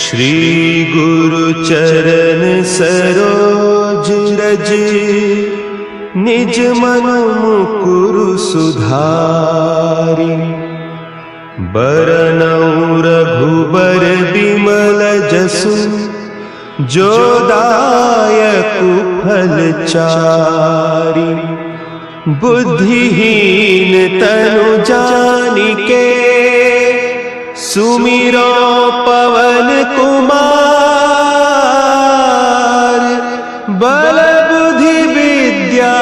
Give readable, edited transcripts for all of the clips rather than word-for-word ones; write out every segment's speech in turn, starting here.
श्री गुरु चरण सरोज रज, निज मन मुकुरु सुधारि। बरनउँ रघुबर बिमल जसु, जो दायकु फल चारि। बुद्धिहीन तनु जानिके, सुमिरो पवन कुमार। बल बुद्धि विद्या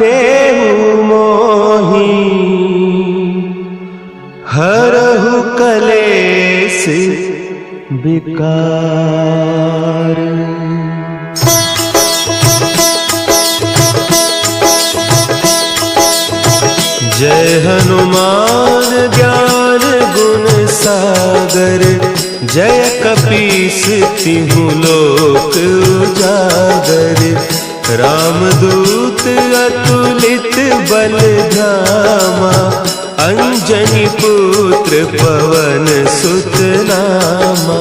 देहु मोहि, हरहु कलेस विकार। जय हनुमान ज्ञान गुण सागर, जय कपीस तिहु लोक उजागर। रामदूत अतुलित बल धामा, अंजनी पुत्र पवन सुत नामा।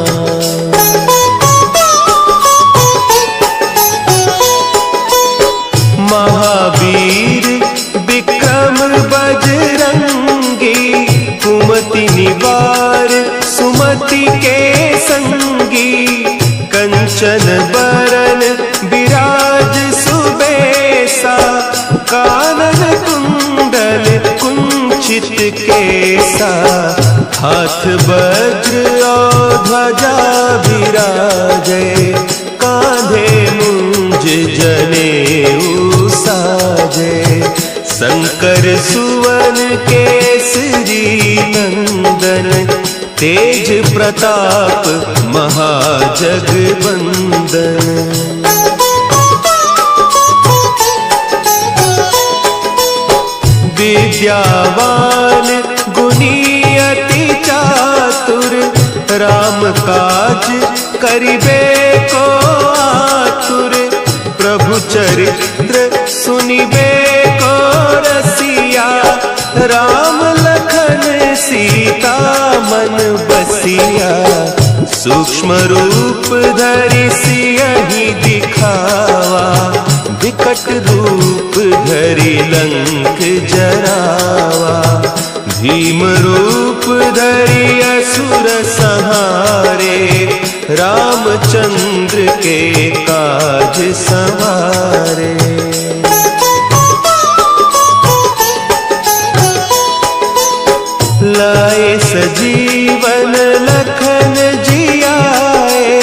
महावीर विक्रम बजरंगी, कुमति निवार सुमति के संगी। कंचन बरन विराज सुबेसा, कानन कुंडल कुंचित केसा। हाथ वज्र और ध्वजा विराजे, कांधे मुंज जनेऊ साजे। शंकर सुवन केसरी नंदन, तेज प्रताप महाजगवंदन। विद्यावान गुणी अति चातुर, राम काज करिबे को आतुर। प्रभु चरित्र सुनिबे को रसिया, राम लखन सीता मन बसिया। सूक्ष्म रूप धरि सियहि दिखावा, विकट रूप धरि लंक जरावा। भीम रूप धरि असुर संहारे, रामचंद्र के काज संवारे। लाए सजीवन लखन जियाए,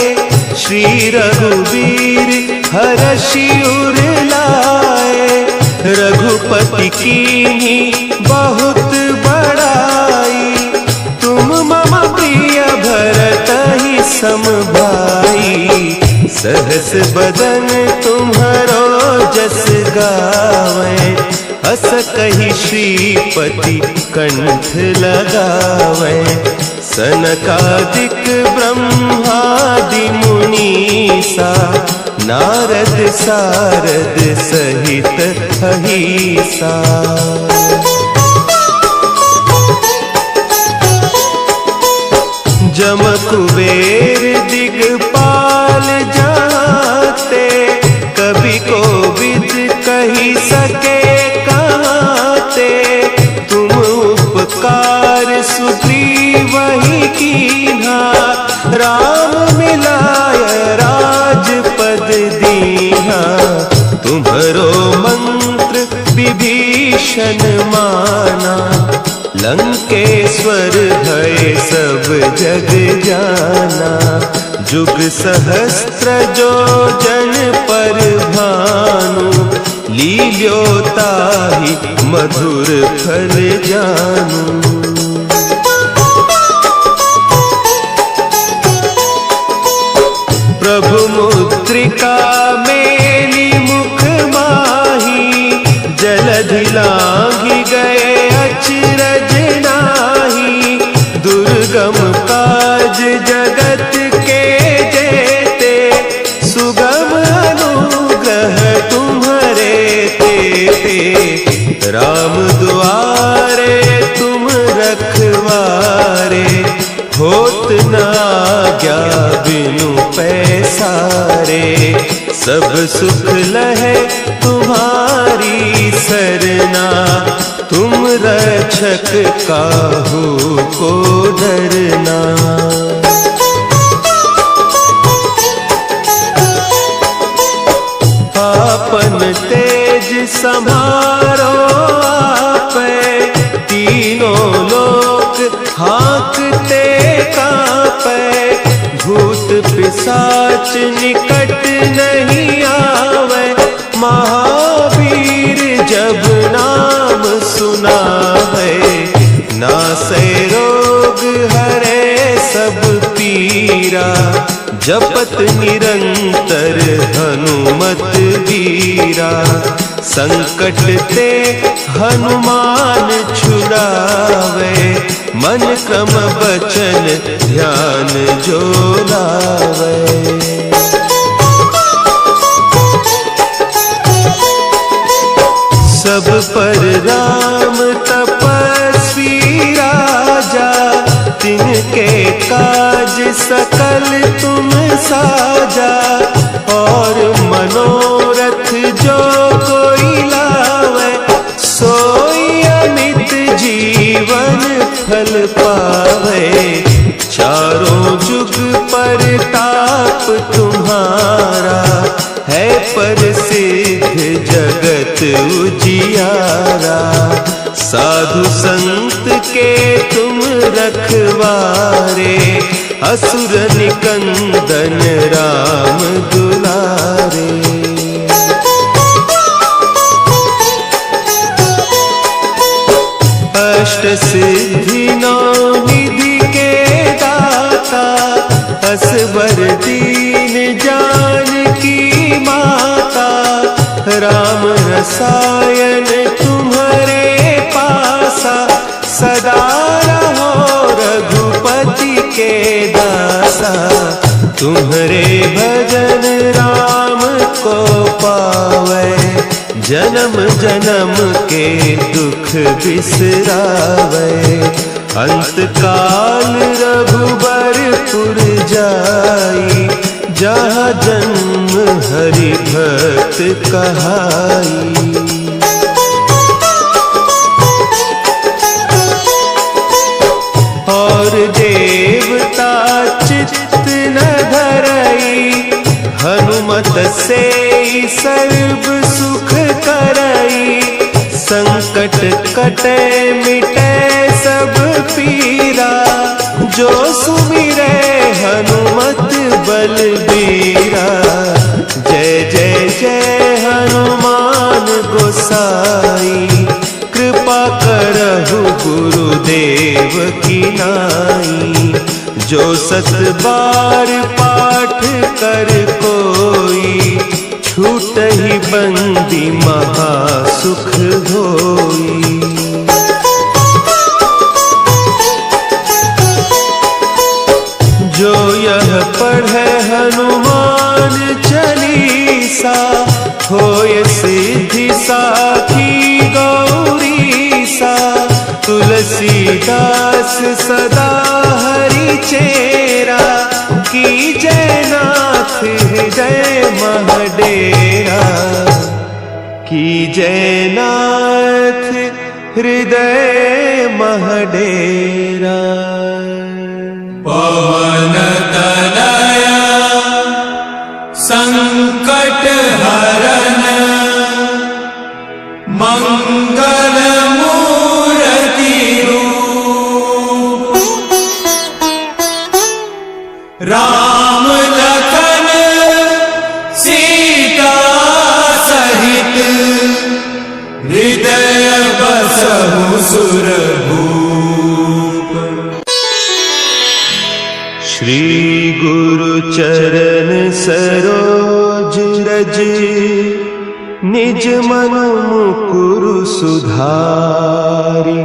श्री रघुवीर हरषि उर लाए। रघुपति कीन्ही बहुत बड़ाई, तुम मम प्रिय भरतहि सम भाई। सहस बदन तुम्हरो जस गावें, हस कहि श्रीपति कंठ लगावें। सनकादिक ब्रह्मादि मुनीसा, नारद सारद सहित अहीसा। जम कुबेर दिगपाल जाते, कवि कोविद कहि सके कहते। तुम उपकार सुग्रीवहि कीन्हा, राम मिलाय राजपद दीन्हा। तुम्हरो मंत्र विभीषण माना, लंकेश्वर भय सब जग जाना। जुग सहस्त्र जो जन पर भानु, लील्योताहि मधुर फल जानू। प्रभु मुद्रिका मेली मुख माही, जलधि लांघि गए अचरज नाही। दुर्गम काज जगत के जेते, सुगम अनुग्रह तुम्हरे तेते। राम दुआरे तुम रखवारे, हो होत न आज्ञा बिनु पैसारे। सब सुख लहे तुम्हारी सरना, तुम रक्षक काहू को डरना। आपन तेज समारो आपै, तीनों लोक हाँकते कांपै। भूत पिशाच निकट नहीं आवे, महावीर जब नाम सुनावे। नासै रोग हरे सब पीरा, जपत निरंतर हनुमत वीरा। संकट ते हनुमान छुड़ावे, मन क्रम बचन ध्यान जो लावे। सब पर राम तपस्वी राजा, तिनके काज सकल तुम साजा। और मनोरथ जो कोई लावे, सोई अमित जीवन फल पावे। चारों जुग परताप तुम्हारा, है प्रसिद्ध जगत उजियारा। साधु संत के तुम रखवारे, असुर निकंदन राम दुलारे। अष्ट सिद्धि नौ निधि के दाता, असवर दीन जानकी माता। राम रसायन तुम्हारे पासा, सदा रहो रघुपति के दासा। तुम्हारे भजन राम को पावे, जन्म जन्म के दुख बिसरावे। अंत काल रघुबरपुर जाई, जहाँ जन्म हरि भक्त कहाई। और देवता चित्त न धरई, हनुमत से सर्व सुख करई। संकट कटे मिटे सब पीरा, जो सुमिरे हनुमत बलबीरा। जय जय जय हनुमान गोसाई, कृपा करहु गुरुदेव की नाई। जो सत बार पाठ कर कोई, छूट ही बंदी महासुख होई। जो यह पढ़े हनुमान चालीसा, होय सिद्धि साखी गौरीसा। तुलसीदास सदा हरि चेरा, की जयनाथ हृदय महडेरा। की जयनाथ हृदय महडेरा। पवन तनया संकट हरन, मंगल मूर्ति रूप। राम लखन सीता सहित, हृदय बसहु सुरभूप। श्री गुरु चरण सरोज रज, निज मन मुकुरु सुधारि।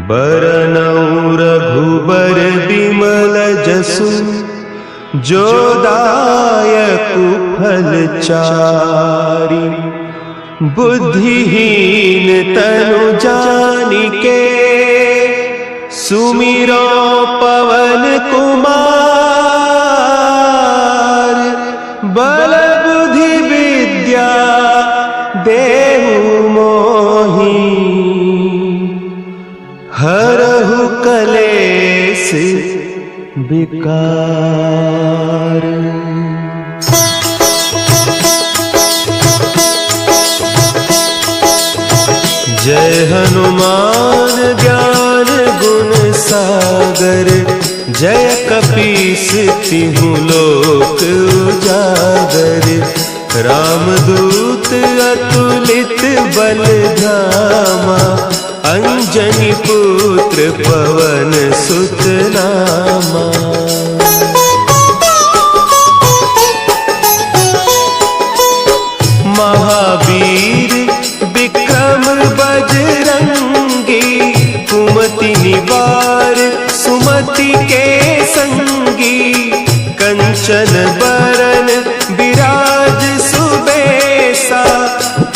बरनउँ रघुबर बिमल जसु, जो दायकु फल चारि। बुद्धिहीन तनु जानिके, सुमिरो पवन क्लेश विकार। जय हनुमान ज्ञान गुण सागर, जय कपीस तिहु लोक उजागर। रामदूत अतुलित बल धामा, अंजनी पुत्र पवन सुत नामा। महावीर विक्रम बजरंगी, कुमति निवार सुमति के संगी। कंचन बरन विराज सुबेसा,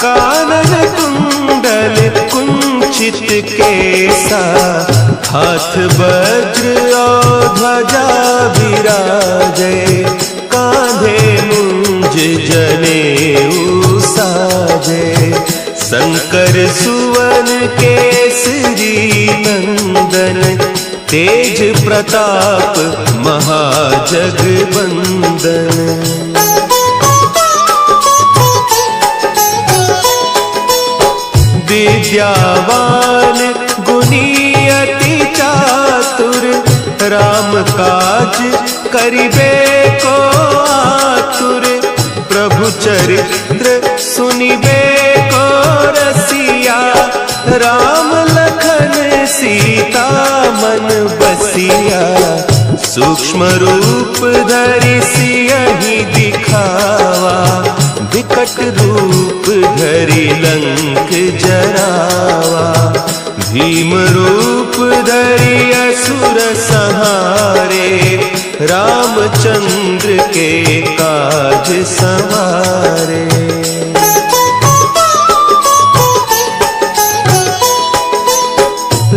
कानन कुंडल कुंचित केसा। हाथ वज्र और ध्वजा विराजे, कांधे मुंज जनेऊ साजे। शंकर सुवन केसरी नंदन, तेज प्रताप महाजगवंदन। विद्यावान गुणी अति चातुर, राम काज करिबे को आतुर। प्रभु चरित्र सुनिबे को रसिया, राम लखन सीता मन बसिया। सूक्ष्म रूप धरि सियहि दिखावा, विकट रूप धरि लंक जरावा। भीम रूप धरि असुर संहारे, रामचंद्र के काज संवारे।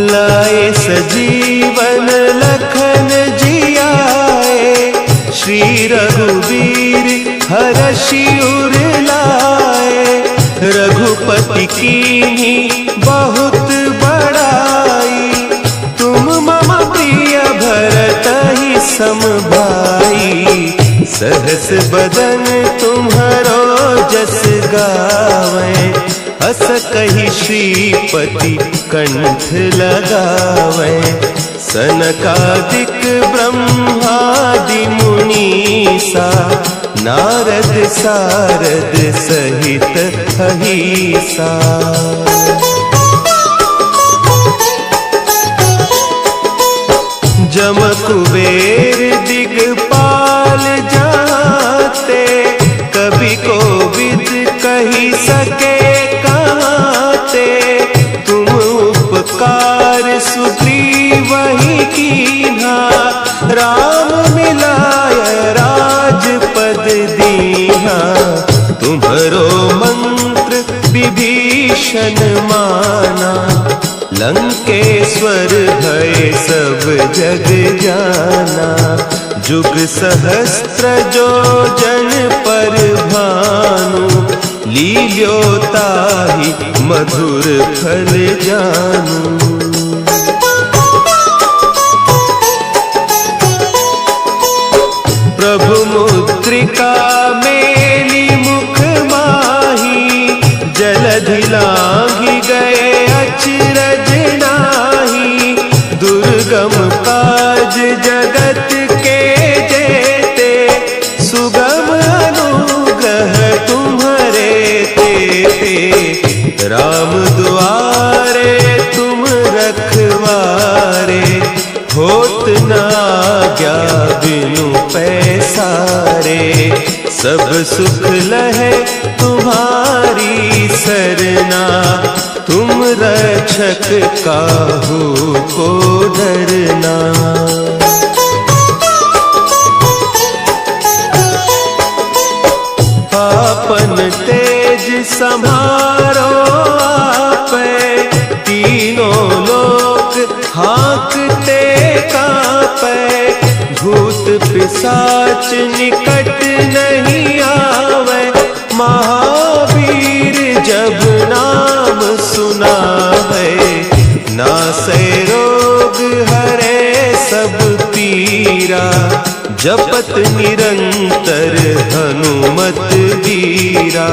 लाए सजीवन लखन जियाए, श्री रघुवीर हरषि उर लाए। रघुपति कीन्ही बहुत बड़ाई, तुम मम प्रिय भरतहि सम भाई। सहस बदन तुम्हरो जस गावें, अस कहि श्रीपति कंठ लगावें। सनकादिक ब्रह्मादि मुनीसा, नारद सारद सहित अहीसा। जम कुबेर दिगपाल जाते, कभी कोविद कही सके कहते। तुम उपकार सुग्रीवहि कीन्हा, राम मिलाय राजपद दीन्हा। तुम्हरो मंत्र विभीषण माना, लंकेश्वर भय सब जग जाना। जुग सहस्त्र जो जन पर भानु, लील्यो ताहि मधुर फल जानू। प्रभु मुद्रिका मेली मुख माही, जलधि लांघि गए अचरज नाही। दुर्गम काज जगत के जेते, सुगम अनुग्रह तुम्हारे तेते। राम दुआरे तुम रखवारे, होत न आज्ञा बिनु पैसारे। सब सुख लहे तुम्हारी सरना, तुम रक्षक काहू को डरना। आपन तेज समारो आपे, तीनों लोक हाँकते कांपे। भूत पिशाच निकट नहीं आवे, महावीर जब नाम सुनावे। नासै रोग हरे कबीरा जपत निरंतर हनुमत वीरा।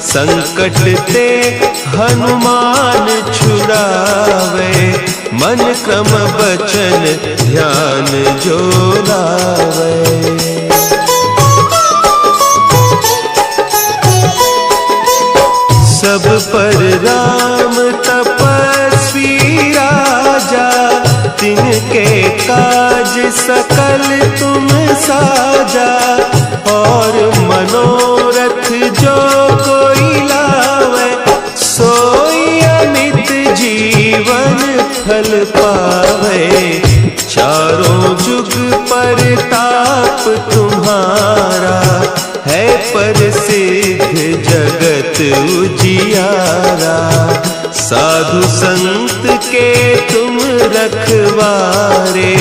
संकट ते हनुमान छुड़ावे मन क्रम बचन ध्यान जो लावे। सब पर राम तपस्वी राजा तिनके काज सकल तुम साजा। और मनोरथ जो कोई लावे सोई अमित जीवन फल पावे। चारों जुग परताप तुम्हारा है प्रसिद्ध जगत उजियारा। साधु संत के तुम रखवारे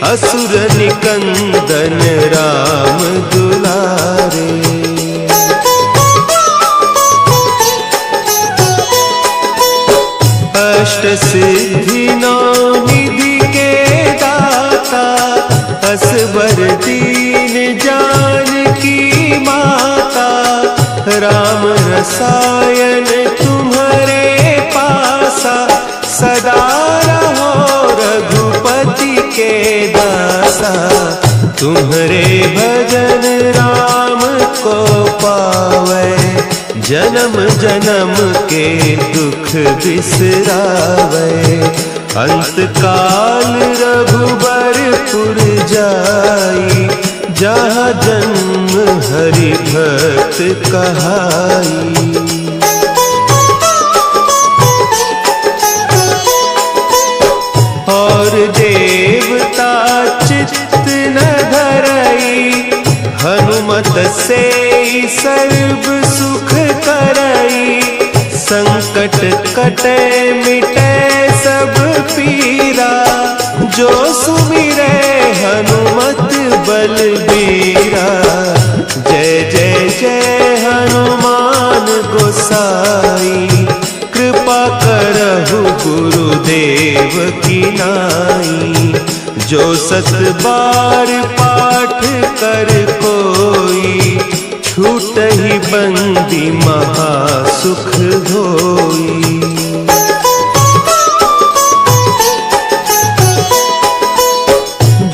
असुर निकंदन राम दुलारे। अष्ट सिद्धि नौ निधि के दाता असवर दीन जानकी माता। राम रसायन तुम्हारे पासा सदा रहो रघुपति के दासा। तुम्हारे भजन राम को पावे जन्म जन्म के दुख बिसरावे। अंत काल रघुबरपुर जाई जहाँ जन्म हरि भक्त कहाई। और देवता चित्त न धरई हनुमत से सर्व सुख करई। संकट कटे मिटे सब पीरा जो सुमिरे हनुमत बलबीरा। जय जय जय हनुमान गोसाई कृपा करहु गुरुदेव की नाई। जो सत बार पाठ कर कोई छूटहि बंदी महासुख होई।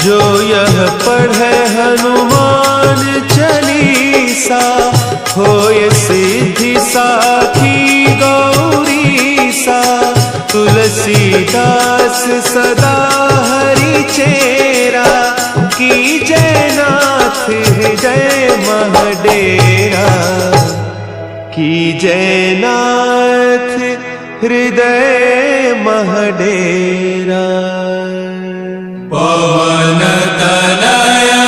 जो यह पढ़े हनुमान चालीसा होय सिद्धि साखी गौरीसा। तुलसीदास सदा हरि चेरा की जयनाथ हृदय महडेरा। की जयनाथ हृदय महडेरा। पवन तनया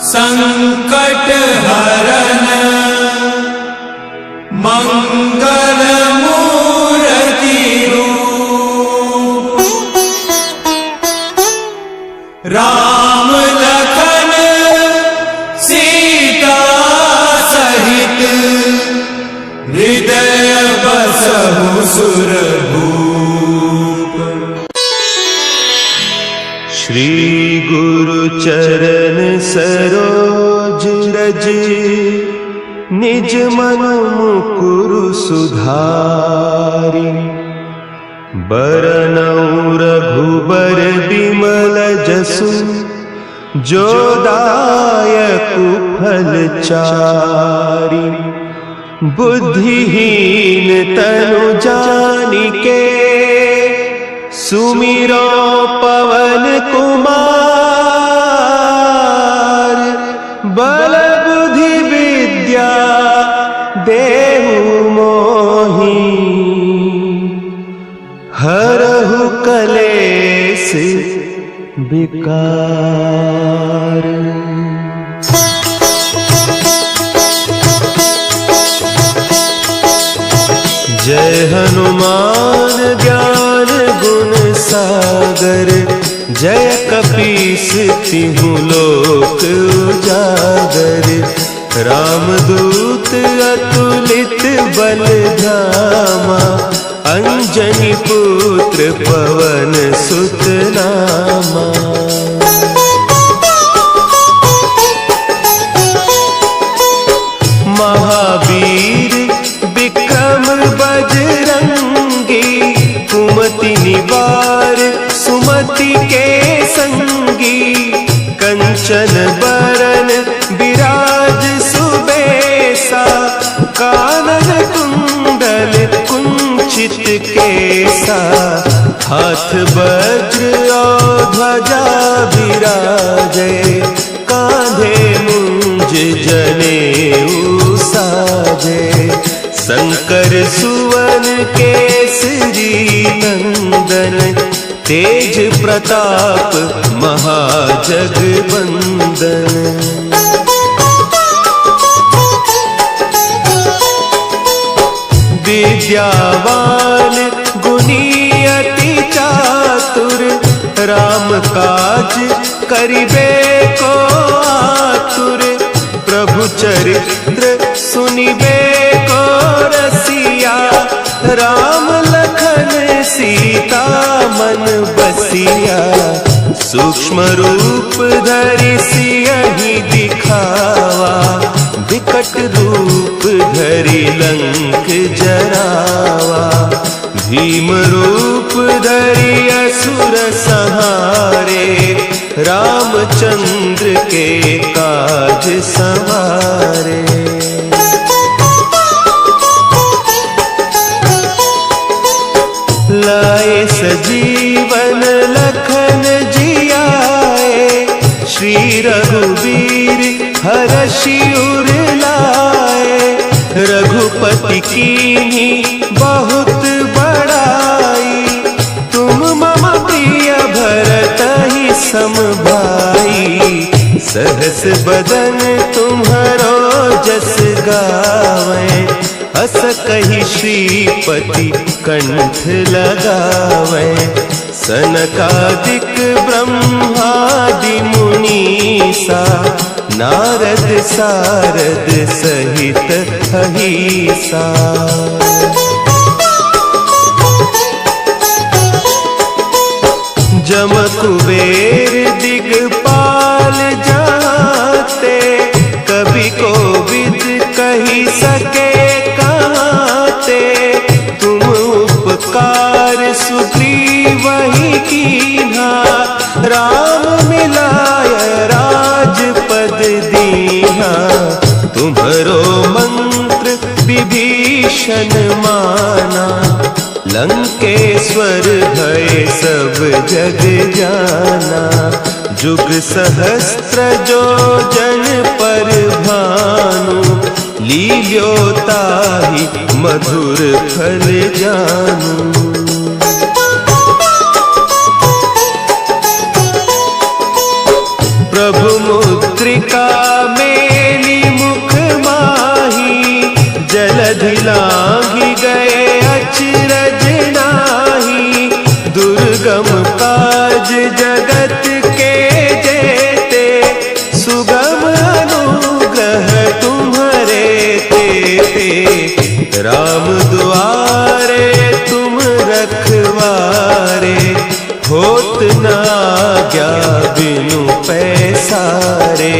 संकट हरन मंगल मूर्ति रूप। राम लखन सीता सहित हृदय बसहु सुरभूप। श्री गुरु चरण सरोज रज निज मन मुकुरु सुधारि। बरनउँ रघुबर बिमल जसु जो दायकु फल चारि। बुद्धिहीन तनु जानिके सुमिरो पवन कुमार। बल बुद्धि विद्या देहु मोहि हरहु कलेस विकार। जय हनुमान ज्ञान गुण सागर। जय कपीस तिहु लोक उजागर। रामदूत अतुलित बल धामा। अंजनी पुत्र पवन सुत नामा। कंचन बरन विराज सुबेसा, कानन कुंडल कुंचित केसा, हाथ वज्र और ध्वजा विराजे, कांधे मुंज जनेऊ साजे, शंकर सुवन केसरी नंदन, तेज प्रताप महाजगवंदन। विद्यावान गुणी अति चातुर, राम काज करिबे को आतुर, प्रभु चरित्र सुनिबे को रसिया, राम लखन सीता मन बसिया, सूक्ष्म रूप धरि सियहि दिखावा, विकट रूप धरि लंक जरावा, भीम रूप धरि असुर संहारे, रामचंद्र के काज संवारे। लाए सजीवन लखन जियाए, श्री रघुवीर हरषि उर लाए, रघुपति कीन्ही बहुत बड़ाई, तुम मम प्रिय भरतहि सम भाई, सहस बदन तुम्हरो जस गावें, हस कहि श्रीपति कंठ लगावें, सनकादिक ब्रह्मादि मुनीसा, नारद सारद सहित अहीसा। जम कुबेर दिगपाल जाते, कवि कोविद कही सके कहते, तुम उपकार सुग्रीवहि कीन्हा, राम मिलाय राजपद दीन्हा, तुम्हरो मंत्र विभीषण माना, लंकेश्वर भय सब जग जाना, जुग सहस्त्र जो जन पर भानु, लील्योताहि मधुर फल जानू। प्रभु मुद्रिका मेली मुख माही, जलधि लांघि गए अचरज नाही, दुर्गम काज जगत के जेते, सुगम अनुग्रह तुम्हरे तेते, राम दुआरे तुम रखवारे, होत न आज्ञा बिनु पैसारे,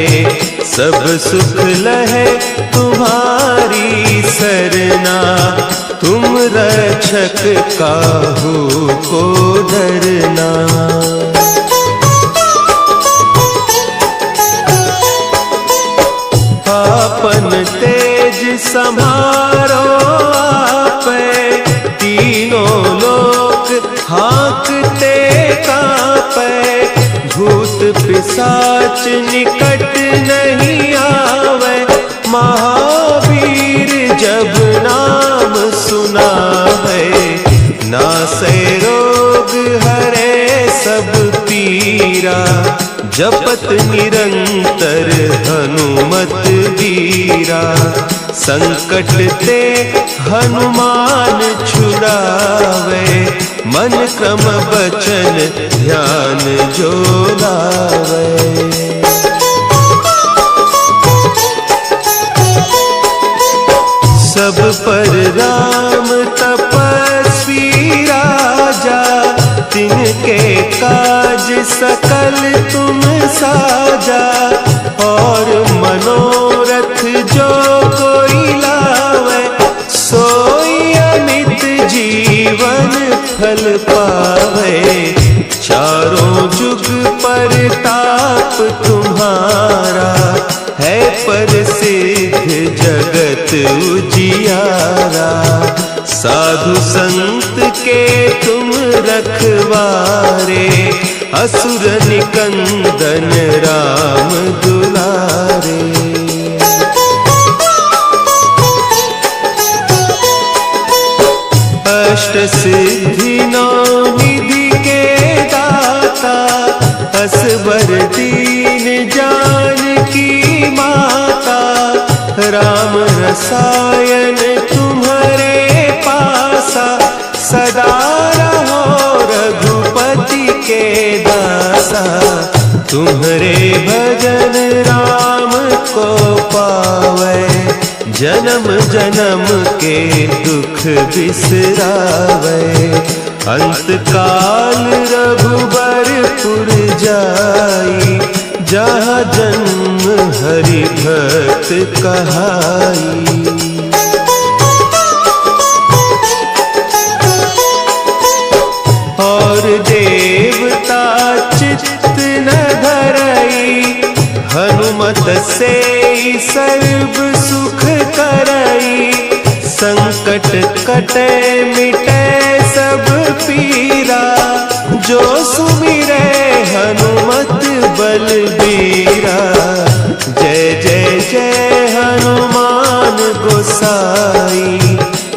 सब सुख लहे तुम्हारी सरना, तुम रक्षक काहू को डरना। आपन तेज समारो आपै, तीनों लोक हाँकते कांपै, भूत पिशाच निकट नहीं आवे, महावीर जब नाम सुना है, नासै रोग हरे सब पीरा, जपत निरंतर हनुमत वीरा, संकट ते हनुमान छुड़ावे, मन क्रम बचन ध्यान जो लावे। सब पर राम तपस्वी राजा, तिनके काज सकल तुम साजा, और मनोरथ जो कोई लावे, सोई अमित जीवन फल पावे, चारों जुग परताप तुम्हारा, उजियारा। साधु संत के तुम रखवारे, असुर निकंदन राम दुलारे। अष्ट सिद्धि नौ निधि के दाता, असवर दीन जानकी माता। राम रसायन तुम्हारे पासा, सदा रहो रघुपति के दासा। तुम्हारे भजन राम को पावे, जन्म जन्म के दुख बिसरावे। अंत काल रघुबरपुर जाई, जहाँ जन्म हरि भक्त कहाई। और देवता चित्त न धरई, हनुमत से सर्व सुख करई। संकट कटे मिटे सब पीरा, जो सुमिरे हनुमत बलबीरा। जय जय जय हनुमान गोसाई,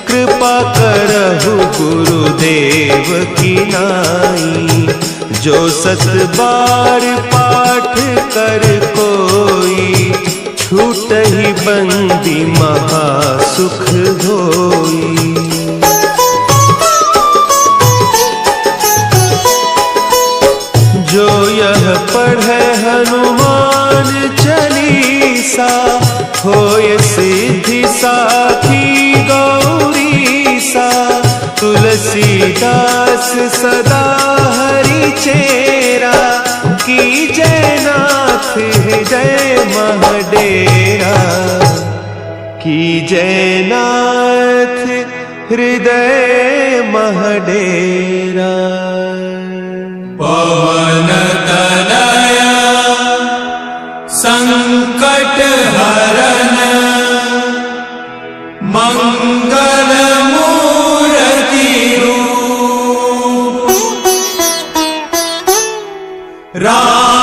कृपा करहु गुरुदेव की नाई। जो सत बार पाठ कर कोई, छूटहि बंदी महा सुख होई। जो यह पढ़े हनुमान चालीसा, होय सिद्धि साखी गौरीसा। तुलसीदास सदा हरि चेरा, की जयनाथ हृदय महडेरा। की जयनाथ हृदय महडेरा। पवन तनया संकट हरन, मंगल मूर्ति रूप। राम